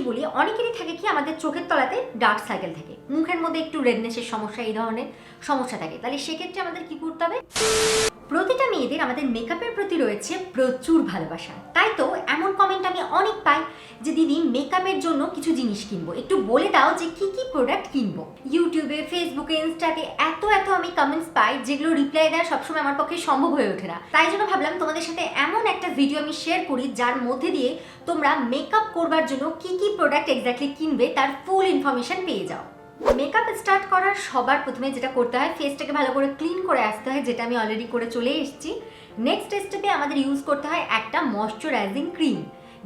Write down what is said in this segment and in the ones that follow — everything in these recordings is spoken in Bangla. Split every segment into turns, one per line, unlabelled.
বলি, অনেকেরই থাকে কি আমাদের চোখের তলাতে ডার্ক সার্কেল থাকে, মুখের মধ্যে একটু রেডনেসের সমস্যা, এই ধরনের সমস্যা থাকে। তাহলে সেক্ষেত্রে আমাদের কি করতে হবে? প্রতিটা মেয়েদের আমাদের মেকআপের প্রতি রয়েছে প্রচুর ভালোবাসা। তাই তো এমন কমেন্ট আমি অনেক পাই যে দিদি মেকআপের জন্য কিছু জিনিস কিনবো, একটু বলে দাও যে কি কি প্রোডাক্ট কিনবো। ইউটিউবে, ফেসবুকে, ইনস্টাতে এত আমি কমেন্টস পাই যেগুলো রিপ্লাই দেওয়া সবসময় আমার পক্ষে সম্ভব হয়ে ওঠে না। তাই জন্য ভাবলাম তোমাদের সাথে এমন একটা ভিডিও আমি শেয়ার করি যার মধ্যে দিয়ে তোমরা মেকআপ করবার জন্য কি কি প্রোডাক্ট এক্স্যাক্টলি কিনবে তার ফুল ইনফরমেশন পেয়ে যাও। মেকআপ স্টার্ট করার সবার প্রথমে যেটা করতে হয়, ফেসটাকে ভালো করে ক্লিন করে আসতে হয়, যেটা আমি অলরেডি করে চলে এসেছি। নেক্সট স্টেপে আমাদের ইউজ করতে হয় একটা ময়শ্চারাইজিং ক্রিম,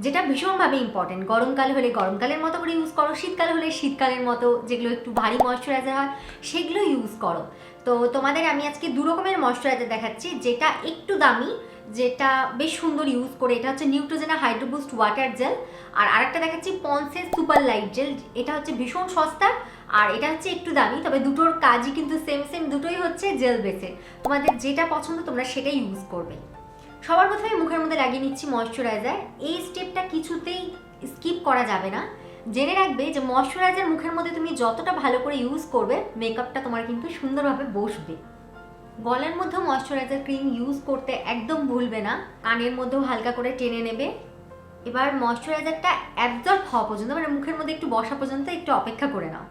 যেটা ভীষণভাবে ইম্পর্টেন্ট। গরমকাল হলে গরমকালের মতো করে ইউজ করো, শীতকাল হলে শীতকালের মতো যেগুলো একটু ভারী ময়শ্চারাইজার হয় সেগুলো ইউজ করো। তো তোমাদের আমি আজকে দু রকমের ময়শ্চারাইজার দেখাচ্ছি, যেটা একটু দামি, যেটা বেশ সুন্দর ইউজ করে, এটা হচ্ছে Neutrogena hydro boost water gel. আর আরেকটা দেখাচ্ছি পন্সের সুপার লাইট জেল, এটা হচ্ছে ভীষণ সস্তা আর এটা হচ্ছে একটু দামি, তবে দুটোর কাজই কিন্তু সেম, দুটোই হচ্ছে জেল বেসে। তোমাদের যেটা পছন্দ তোমরা সেটাই ইউজ করবে। সবার প্রথমে মুখের মধ্যে লাগিয়ে নিচ্ছি ময়শ্চারাইজার। এই স্টেপটা কিছুতেই স্কিপ করা যাবে না। জেনে রাখবে যে ময়শ্চারাইজার মুখের মধ্যে তুমি যতটা ভালো করে ইউজ করবে মেকআপটা তোমার কিন্তু সুন্দরভাবে বসবে। গলার মধ্যে ময়শ্চারাইজার ক্রিম ইউজ করতে একদম ভুলবে না, কানের মধ্যেও হালকা করে টেনে নেবে। এবার ময়শ্চারাইজারটা অ্যাবজর্ব হওয়া পর্যন্ত, মানে মুখের মধ্যে একটু বসা পর্যন্ত একটু অপেক্ষা করে নাও।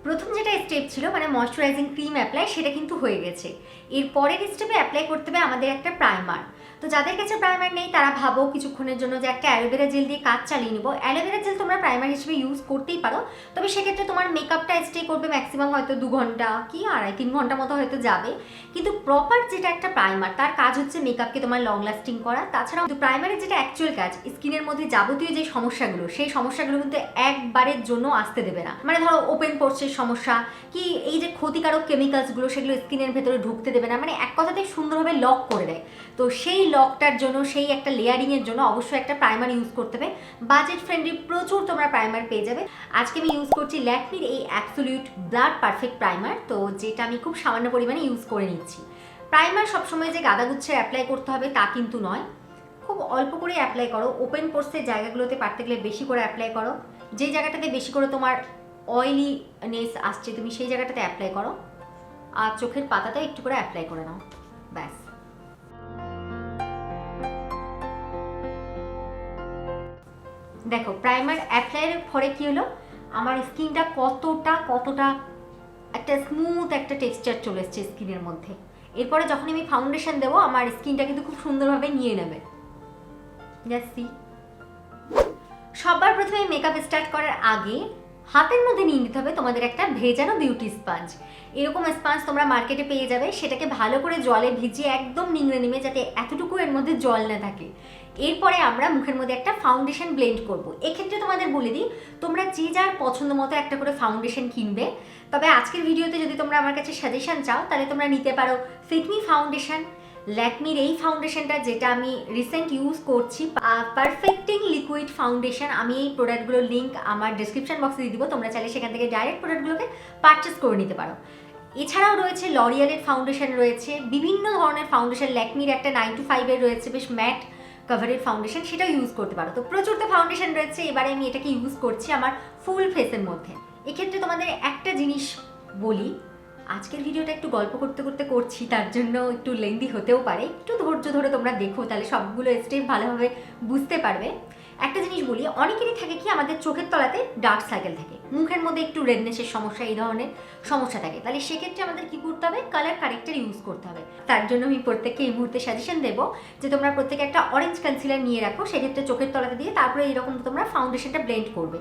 প্রথম যেটা স্টেপ ছিল মানে ময়শ্চারাইজিং ক্রিম অ্যাপ্লাই, সেটা কিন্তু হয়ে গেছে। এর পরের স্টেপে অ্যাপ্লাই করতে হবে আমাদের একটা প্রাইমার। তো যাদের কাছে প্রাইমার নেই তারা ভাবো কিছুক্ষণের জন্য যে একটা অ্যালোভেরা জেল দিয়ে কাজ চালিয়ে নিবো। অ্যালোভেরা জেল তোমরা প্রাইমার হিসেবে ইউজ করতেই পারো, তবে সেক্ষেত্রে তোমার মেকআপটা স্টে করবে ম্যাক্সিমাম হয়তো 2 ঘন্টা কি 2.5-3 ঘন্টা মতো হয়তো যাবে। কিন্তু প্রপার যেটা একটা প্রাইমার, তার কাজ হচ্ছে মেকআপকে তোমার লং লাস্টিং করা। তাছাড়াও কিন্তু প্রাইমারের যেটা অ্যাকচুয়াল কাজ, স্কিনের মধ্যে যাবতীয় যে সমস্যাগুলো, সেই সমস্যাগুলো কিন্তু একবারের জন্য আসতে দেবে না। মানে ধরো ওপেন পোরসের সমস্যা কি এই যে ক্ষতিকারক কেমিক্যালসগুলো, সেগুলো স্কিনের ভেতরে ঢুকতে দেবে না, মানে এক কথাতে সুন্দরভাবে লক করে দেয়। তো সেই লকটার জন্য, সেই একটা লেয়ারিংয়ের জন্য অবশ্যই একটা প্রাইমার ইউজ করতে হবে। বাজেট ফ্রেন্ডলি প্রচুর তোমরা প্রাইমার পেয়ে যাবে। আজকে আমি ইউজ করছি ল্যাকমির এই অ্যাবসলিউট ব্লাড পারফেক্ট প্রাইমার, তো যেটা আমি খুব সামান্য পরিমাণে ইউজ করে নিচ্ছি। প্রাইমার সবসময় যে গাদাগুচ্ছে অ্যাপ্লাই করতে হবে তা কিন্তু নয়, খুব অল্প করে অ্যাপ্লাই করো। ওপেন পোরসের জায়গাগুলোতে পারতে গেলে বেশি করে অ্যাপ্লাই করো। যে জায়গাটাতে বেশি করে তোমার অয়েলিনেস আসছে তুমি সেই জায়গাটাতে অ্যাপ্লাই করো, আর চোখের পাতাটা একটু করে অ্যাপ্লাই করে নাও, ব্যাস। দেখো প্রাইমার অ্যাপ্লাইয়ের পরে কি হলো, আমার স্কিনটা কতটা একটা স্মুথ একটা টেক্সচার চলে এসছে স্কিনের মধ্যে। এরপরে যখন আমি ফাউন্ডেশন দেবো আমার স্কিনটা কিন্তু খুব সুন্দরভাবে নিয়ে নেবে। Just see. সবার প্রথমে মেকআপ স্টার্ট করার আগে হাতের মধ্যে নিয়ে নিতে হবে তোমাদের একটা ভেজানো বিউটি স্পঞ্জ। এরকম স্পঞ্জ তোমরা মার্কেটে পেয়ে যাবে। সেটাকে ভালো করে জলে ভিজিয়ে একদম নিংড়ে নিবে যাতে এতটুকু এর মধ্যে জল না থাকে। এরপরে আমরা মুখের মধ্যে একটা ফাউন্ডেশন ব্লেন্ড করব। এক্ষেত্রে তোমাদের বলে দিই, তোমরা যে যার পছন্দ মতো একটা করে ফাউন্ডেশন কিনবে। তবে আজকের ভিডিওতে যদি তোমরা আমার কাছে সাজেশন চাও তাহলে তোমরা নিতে পারো ফিটমি ফাউন্ডেশন, ল্যাকমির এই ফাউন্ডেশনটা যেটা আমি রিসেন্ট ইউজ করছি, পারফেক্টিং লিকুইড ফাউন্ডেশন। আমি এই প্রোডাক্টগুলোর লিঙ্ক আমার ডিসক্রিপশন বক্সে দিয়ে দিব, তোমরা চাইলে সেখান থেকে ডাইরেক্ট প্রোডাক্টগুলোকে পারচেস করে নিতে পারো। এছাড়াও রয়েছে লরিয়ালের ফাউন্ডেশন, রয়েছে বিভিন্ন ধরনের ফাউন্ডেশন। ল্যাকমির একটা 9 to 5 এর রয়েছে বেশ ম্যাট কাভারের ফাউন্ডেশন, সেটাও ইউজ করতে পারো। তো প্রচুর তো ফাউন্ডেশন রয়েছে, এবারে আমি এটাকে ইউজ করছি আমার ফুল ফেসের মধ্যে। এক্ষেত্রে তোমাদের একটা জিনিস বলি, আজকের ভিডিওটা একটু গল্প করতে করতে করছি, তার জন্য একটু লেন্দি হতেও পারে, একটু ধৈর্য ধরে তোমরা দেখো তাহলে সবগুলো স্টেপ ভালোভাবে বুঝতে পারবে। একটা জিনিস বলি, অনেকেরই থাকে কি আমাদের চোখের তলাতে ডার্ক সার্কেল থাকে, মুখের মধ্যে একটু রেডনেসের সমস্যা, এই ধরনের সমস্যা থাকে। তাহলে সেক্ষেত্রে আমাদের কি করতে হবে? কালার কারেক্টর ইউজ করতে হবে। তার জন্য আমি প্রত্যেককে এই মুহূর্তে সাজেশন দেবো যে তোমরা প্রত্যেকে একটা অরেঞ্জ কনসিলার নিয়ে রাখো, সেক্ষেত্রে চোখের তলাতে দিয়ে তারপরে এইরকম তোমরা ফাউন্ডেশনটা ব্লেন্ড করবে।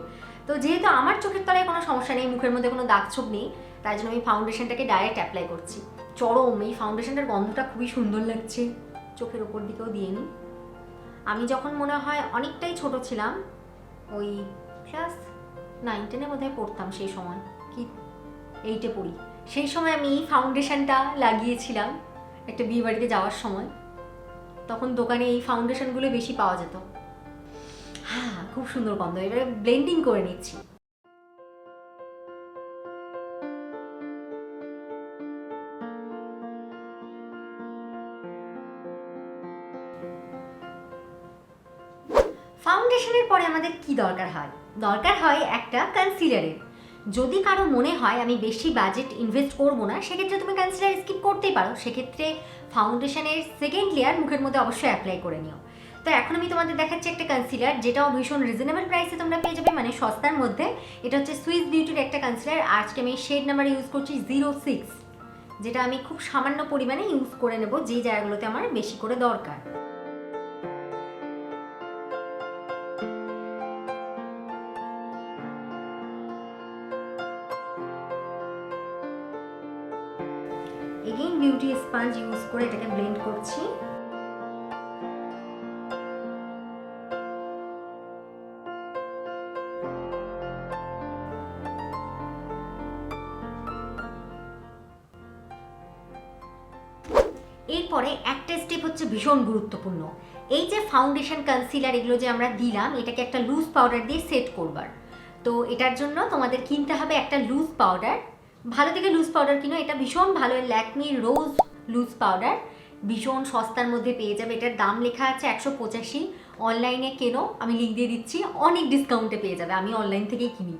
তো যেহেতু আমার চোখের তলায় কোনো সমস্যা নেই, মুখের মধ্যে কোনো দাগ ছোপ নেই, তাই জন্য আমি ফাউন্ডেশনটাকে ডাইরেক্ট অ্যাপ্লাই করছি। চরম এই ফাউন্ডেশনটার গন্ধটা খুবই সুন্দর লাগছে, চোখের ওপর দিকেও দিয়ে নিই। আমি যখন মনে হয় অনেকটাই ছোট ছিলাম, ওই ক্লাস 9-10 বোধহয় পড়তাম, সেই সময় কি 8-এ পড়ি, সেই সময় আমি এই ফাউন্ডেশনটা লাগিয়েছিলাম একটা বিয়ে বাড়িতে যাওয়ার সময়। তখন দোকানে এই ফাউন্ডেশনগুলো বেশি পাওয়া যেত। হ্যাঁ, খুব সুন্দর গন্ধ। এবারে ব্লেন্ডিং করে নিচ্ছি। ফাউন্ডেশনের পরে আমাদের আমাদের কি দরকার হয়? দরকার হয় একটা কনসিলারের। যদি কারো মনে হয় আমি বেশি বাজেট ইনভেস্ট করবো না, সেক্ষেত্রে তুমি কনসিলার স্কিপ করতেই পারো। সেক্ষেত্রে ফাউন্ডেশনের সেকেন্ড লেয়ার মুখের মধ্যে অবশ্যই অ্যাপ্লাই করে নিও। তো এখন আমি তোমাদের দেখাচ্ছি একটা কনসিলার, যেটাও ভীষণ রিজনেবল প্রাইসে তোমরা পেয়ে যাবে, মানে সস্তার মধ্যে। এটা হচ্ছে সুইস বিউটির একটা কনসিলার। আজকে আমি শেড নাম্বার ইউজ করছি 06, যেটা আমি খুব সামান্য পরিমাণে ইউজ করে নেব যে জায়গাগুলোতে আমার বেশি করে দরকার। এগেইন বিউটি স্পঞ্জ ইউজ করে এটাকে ব্লেন্ড করছি। এরপরে একটা স্টেপ হচ্ছে ভীষণ গুরুত্বপূর্ণ। এই যে ফাউন্ডেশন, কনসিলার এগুলো যে আমরা দিলাম, এটাকে একটা লুজ পাউডার দিয়ে সেট করবার। তো এটার জন্য তোমাদের কিনতে হবে একটা লুজ পাউডার। ভালো থেকে লুজ পাউডার কিনো, এটা ভীষণ ভালো, ল্যাকমি রোজ লুজ পাউডার, ভীষণ সস্তার মধ্যে পেয়ে যাবে। এটার দাম লেখা আছে 185। অনলাইনে কেনো, আমি লিঙ্ক দিয়ে দিচ্ছি, অনেক ডিসকাউন্টে পেয়ে যাবে। আমি অনলাইন থেকেই কিনি।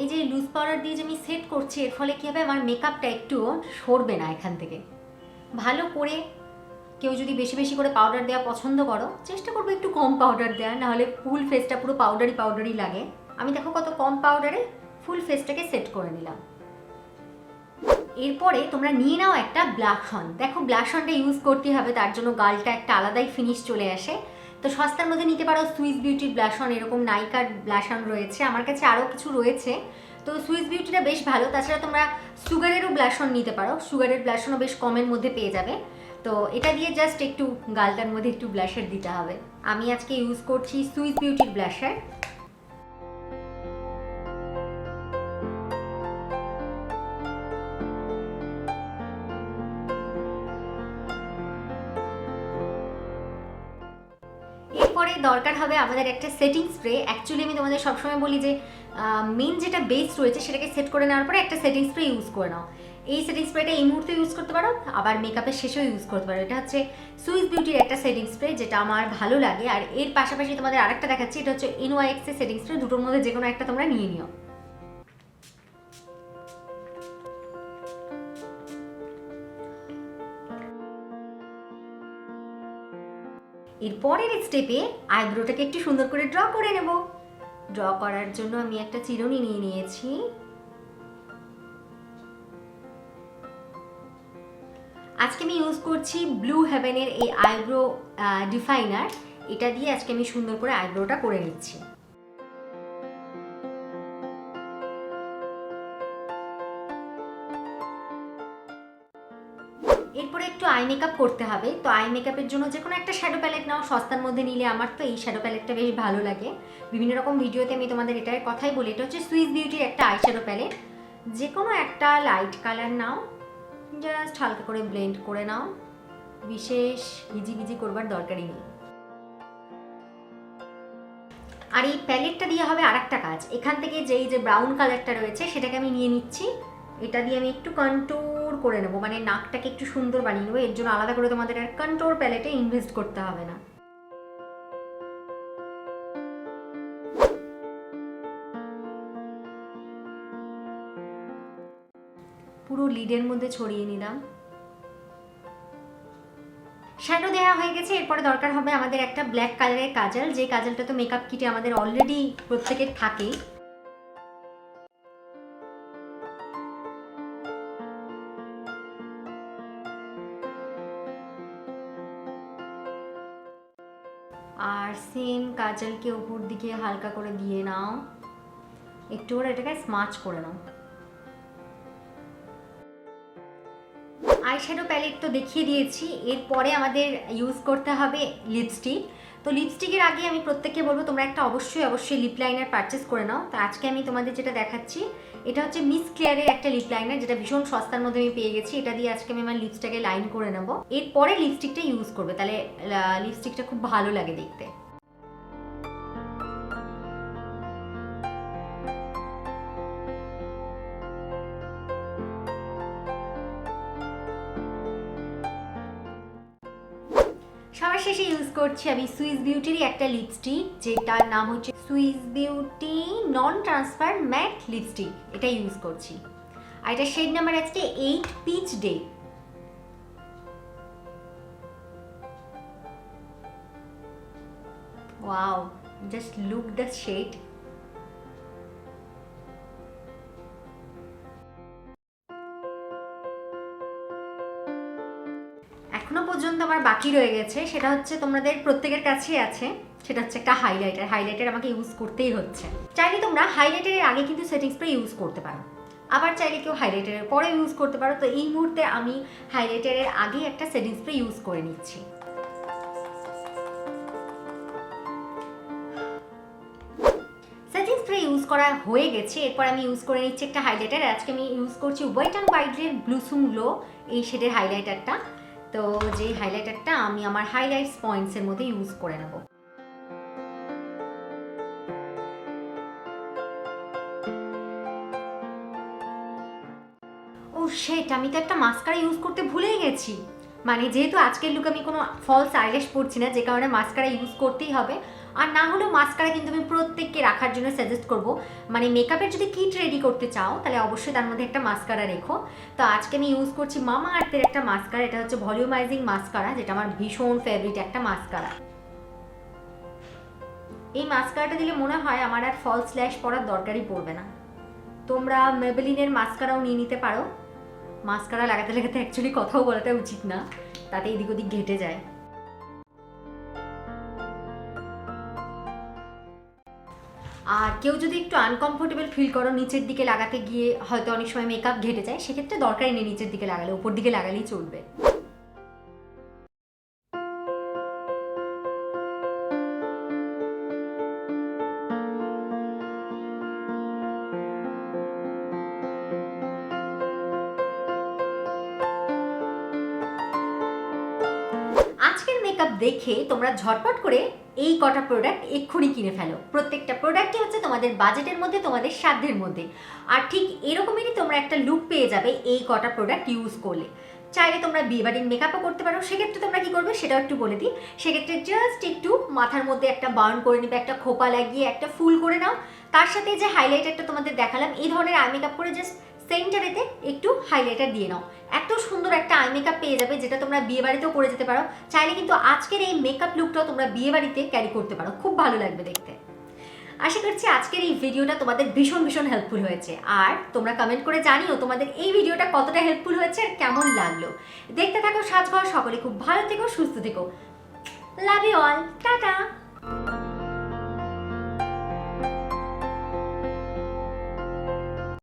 এই যে লুজ পাউডার দিয়ে যে আমি সেট করছি, এর ফলে কী হবে, আমার মেকআপটা একটুও সরবে না এখান থেকে। ভালো করে কেউ যদি বেশি বেশি করে পাউডার দেওয়া পছন্দ করো, চেষ্টা করবো একটু কম পাউডার দেওয়া, নাহলে ফুল ফেসটা পুরো পাউডারি লাগে। আমি দেখো কত কম পাউডারে ফুল ফেসটাকে সেট করে নিলাম। এরপরে তোমরা নিয়ে নাও একটা ব্লাশ অন। দেখো ব্লাশ অনটা ইউজ করতে হবে, তার জন্য গালটা একটা আলাদাই ফিনিশ চলে আসে। তো সস্তার মধ্যে নিতে পারো সুইস বিউটির ব্লাশ অন, এরকম নাইকার ব্লাশ অন রয়েছে, আমার কাছে আরও কিছু রয়েছে। তো সুইস বিউটিটা বেশ ভালো। তাছাড়া তোমরা সুগারেরও ব্লাশ অন নিতে পারো, সুগারের ব্লাশ অনও বেশ কমের মধ্যে পেয়ে যাবে। তো এটা দিয়ে জাস্ট একটু গালটার মধ্যে একটু ব্লাশার দিতে হবে। আমি আজকে ইউজ করছি সুইস বিউটির ব্লাশার। এরপরে দরকার হবে আমাদের একটা সেটিং স্প্রে। অ্যাকচুয়ালি আমি তোমাদের সবসময় বলি যে মেন যেটা বেস রয়েছে সেটাকে সেট করে নেওয়ার পরে একটা সেটিং স্প্রে ইউজ করে নাও। এই সেটিং স্প্রেটা এই মুহূর্তে ইউজ করতে পারো, আবার মেকআপের শেষেও ইউজ করতে পারো। এটা হচ্ছে সুইস বিউটির একটা সেটিং স্প্রে, যেটা আমার ভালো লাগে। আর এর পাশাপাশি তোমাদের আরেকটা দেখাচ্ছি, এটা হচ্ছে NYX এর সেটিং স্প্রে। দুটোর মধ্যে যে কোনো একটা তোমরা নিয়ে নিও। এরপরের স্টেপে আইব্রোটাকে একটু সুন্দর করে ড্র করে নেব। ড্র করার জন্য আমি একটা চিরুনি নিয়ে নিয়েছি। আজকে আমি ইউজ করছি ব্লু হেভেনের এই আইব্রো ডিফাইনার। এটা দিয়ে আজকে আমি সুন্দর করে আইব্রোটা করে নিচ্ছি। এরপরে একটু আই মেকআপ করতে হবে। তো আই মেকআপের জন্য যে কোনো একটা শ্যাডো প্যালেট নাও, সস্তার মধ্যে নিলে। আমার তো এই শ্যাডো প্যালেটটা বেশ ভালো লাগে, বিভিন্ন রকম ভিডিওতে আমি তোমাদের এটার কথাই বলি। এটা হচ্ছে সুইস বিউটির একটা আই শ্যাডো প্যালেট। যে কোনো একটা লাইট কালার নাও, জাস্ট হালকা করে ব্লেন্ড করে নাও, বিশেষ ভিজি করবার দরকারই নেই। আর এই প্যালেটটা দিয়ে হবে আর একটা কাজ। এখান থেকে যেই যে ব্রাউন কালারটা রয়েছে সেটাকে আমি নিয়ে নিচ্ছি। এটা দিয়ে আমি একটু কন্ট্রোল করে নেবো, মানে নাকটাকে একটু সুন্দর বানিয়ে নেবো। এর জন্য আলাদা করে তোমাদের আর কন্ট্রোল প্যালেটে ইনভেস্ট করতে হবে না। পুরো লিডের মধ্যে ছড়িয়ে নিলাম। শ্যাডো দেওয়া হয়ে গেছে। এরপরে দরকার হবে আমাদের একটা ব্ল্যাক কালারের কাজল, যে কাজলটা তো মেকআপ কিটে আমাদের অলরেডি প্রত্যেকের থাকে। আর সেম কাজলকে উপর দিকে হালকা করে দিয়ে নাও, একটু করে এটাকে স্মাচ করে নাও। আইশ্যাডো প্যালেট তো দেখিয়ে দিয়েছি। এরপরে আমাদের ইউজ করতে হবে লিপস্টিক। তো লিপস্টিকের আগে আমি প্রত্যেককে বলবো তোমরা একটা অবশ্যই লিপ লাইনার পারচেস করে নাও। তো আজকে আমি তোমাদের যেটা দেখাচ্ছি, এটা হচ্ছে মিস ক্লেয়ারের একটা লিপ লাইনার, যেটা ভীষণ সস্তার মধ্যে আমি পেয়ে গেছি। এটা দিয়ে আজকে আমি আমার লিপসটাকে লাইন করে নেব। এরপরে লিপস্টিকটা ইউজ করবে, তাহলে লিপস্টিকটা খুব ভালো লাগে দেখতে। শেষে ইউজ করছি আমি সুইস বিউটিরই একটা লিপস্টিক, যেটার নাম হচ্ছে Swiss beauty non transfer matte lipstick. এটা ইউজ করছি আর এটা শেড নাম্বার আজকে 8 peach day. Wow, just look the shade. এখনো পর্যন্ত আমার বাকি রয়ে গেছে, সেটা হচ্ছে তোমাদের প্রত্যেকের কাছেই আছে, সেটা হচ্ছে একটা হাইলাইটার। হাইলাইটার আমাকে ইউজ করতেই হচ্ছে। চাইলে তোমরা হাইলাইটারের আগে কিন্তু সেটিং স্প্রে ইউজ করতে পারো, আবার চাইলে কেউ হাইলাইটারের পরে ইউজ করতে পারো। তো এই মুহূর্তে আমি হাইলাইটারের আগে একটা সেটিং স্প্রে ইউজ করে নিচ্ছি। সেটিং স্প্রে ইউজ করা হয়ে গেছে, এরপর আমি ইউজ করে নিচ্ছি একটা হাইলাইটার। আজকে আমি ইউজ করছি ওয়েট অ্যান্ড ওয়াইল্ডের ব্লুসুম গ্লো এই শেডের হাইলাইটারটা। তো যে হাইলাইটারটা আমি আমার হাইলাইটস পয়েন্টসের মধ্যে ইউজ করে নেব। ও শিট, আমি তো একটা মাস্কারা ইউজ করতে ভুলেই গেছি। মানে যেহেতু আজকের লুক আমি কোনো ফলস আইল্যাশ পরছি না, যে কারণে মাস্কারা ইউজ করতেই হবে। আর না হলেও মাস্কারা কিন্তু আমি প্রত্যেককে রাখার জন্য সাজেস্ট করব। মানে মেকআপের যদি কিট রেডি করতে চাও তাহলে অবশ্যই তার মধ্যে একটা মাস্কারা রেখো। তো আজকে আমি ইউজ করছি মামা আর্থের একটা মাস্কারা, এটা হচ্ছে ভলিউমাইজিং মাস্কারা, যেটা আমার ভীষণ ফেভারিট একটা মাস্কারা। এই মাস্কারাটা দিলে মনে হয় আমার আর ফলস ল্যাশ পরার দরকারই পড়বে না। তোমরা মেবেলিনের মাস্কারাও নিয়ে নিতে পারো। মাস্কারা লাগাতে লাগাতে অ্যাকচুয়ালি কথাও বলাটা উচিত না, তাতে এদিক ওদিক ঘেটে যায়। আর কেউ যদি একটু আনকমফোর্টেবল ফিল করো নিচের দিকে লাগাতে গিয়ে, হয়তো অনেক সময় মেকআপ ঘেটে যায়, সেক্ষেত্রে দরকারই নেই নিচের দিকে লাগালে, উপর দিকে লাগালেই চলবে। আজকের মেকআপ দেখে তোমরা ঝটপট করে এই কটা প্রোডাক্ট এক্ষুনি কিনে ফেলো। প্রত্যেকটা প্রোডাক্টই হচ্ছে তোমাদের বাজেটের মধ্যে, তোমাদের সাধ্যের মধ্যে। আর ঠিক এরকমই তোমরা একটা লুক পেয়ে যাবে এই কটা প্রোডাক্ট ইউজ করলে। চাইলে তোমরা বিয়েবাড়ির মেকআপও করতে পারো। সেক্ষেত্রে তোমরা কি করবে সেটাও একটু বলে দিই। সেক্ষেত্রে জাস্ট একটু মাথার মধ্যে একটা বার্ন করে নেবে, একটা খোপা লাগিয়ে একটা ফুল করে নাও। তার সাথে যে হাইলাইটারটা তোমাদের দেখালাম, এই ধরনের আই মেকআপ করে জাস্ট সেন্টারেতে একটু হাইলাইটার দিয়ে নাও। এত সুন্দর একটা আই মেকআপ পেয়ে যাবে, যেটা তোমরা বিয়ে বাড়িতেও করে যেতে পারো। চাইলে কিন্তু আজকের এই মেকআপ লুকটাও তোমরা বিয়ে বাড়িতে ক্যারি করতে পারো, খুব ভালো লাগবে দেখতে। আশা করছি আজকের এই ভিডিওটা তোমাদের ভীষণ ভীষণ হেল্পফুল হয়েছে। আর তোমরা কমেন্ট করে জানিও তোমাদের এই ভিডিওটা কতটা হেল্পফুল হয়েছে আর কেমন লাগলো। দেখতে থাকো সাজঘর, সকলে খুব ভালো থেকো, সুস্থ থেকো। Love you all, tata.